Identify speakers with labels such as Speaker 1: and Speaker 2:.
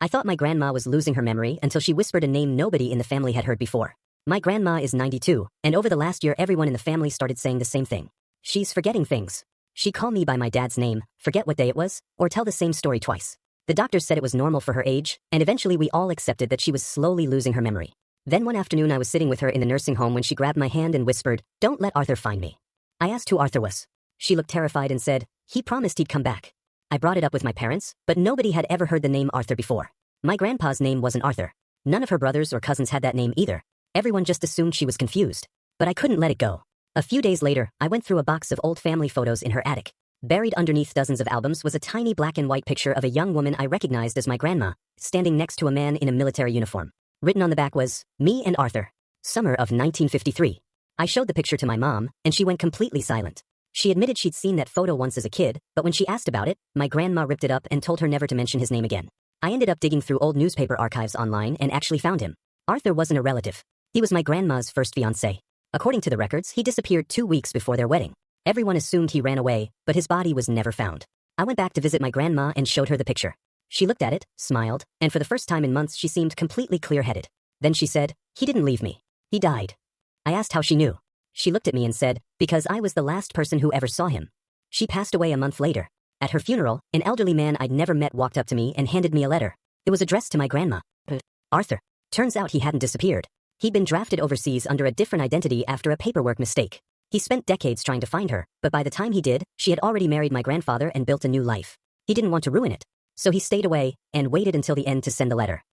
Speaker 1: I thought my grandma was losing her memory until she whispered a name nobody in the family had heard before. My grandma is 92, and over the last year everyone in the family started saying the same thing. She's forgetting things. She'd call me by my dad's name, forget what day it was, or tell the same story twice. The doctors said it was normal for her age, and eventually we all accepted that she was slowly losing her memory. Then one afternoon I was sitting with her in the nursing home when she grabbed my hand and whispered, "Don't let Arthur find me." I asked who Arthur was. She looked terrified and said, "He promised he'd come back." I brought it up with my parents, but nobody had ever heard the name Arthur before. My grandpa's name wasn't Arthur. None of her brothers or cousins had that name either. Everyone just assumed she was confused. But I couldn't let it go. A few days later, I went through a box of old family photos in her attic. Buried underneath dozens of albums was a tiny black and white picture of a young woman I recognized as my grandma, standing next to a man in a military uniform. Written on the back was, "Me and Arthur. Summer of 1953. I showed the picture to my mom, and she went completely silent. She admitted she'd seen that photo once as a kid, but when she asked about it, my grandma ripped it up and told her never to mention his name again. I ended up digging through old newspaper archives online and actually found him. Arthur wasn't a relative. He was my grandma's first fiancé. According to the records, he disappeared 2 weeks before their wedding. Everyone assumed he ran away, but his body was never found. I went back to visit my grandma and showed her the picture. She looked at it, smiled, and for the first time in months she seemed completely clear-headed. Then she said, "He didn't leave me. He died." I asked how she knew. She looked at me and said, "Because I was the last person who ever saw him." She passed away a month later. At her funeral, an elderly man I'd never met walked up to me and handed me a letter. It was addressed to my grandma. Arthur. Turns out he hadn't disappeared. He'd been drafted overseas under a different identity after a paperwork mistake. He spent decades trying to find her, but by the time he did, she had already married my grandfather and built a new life. He didn't want to ruin it. So he stayed away and waited until the end to send the letter.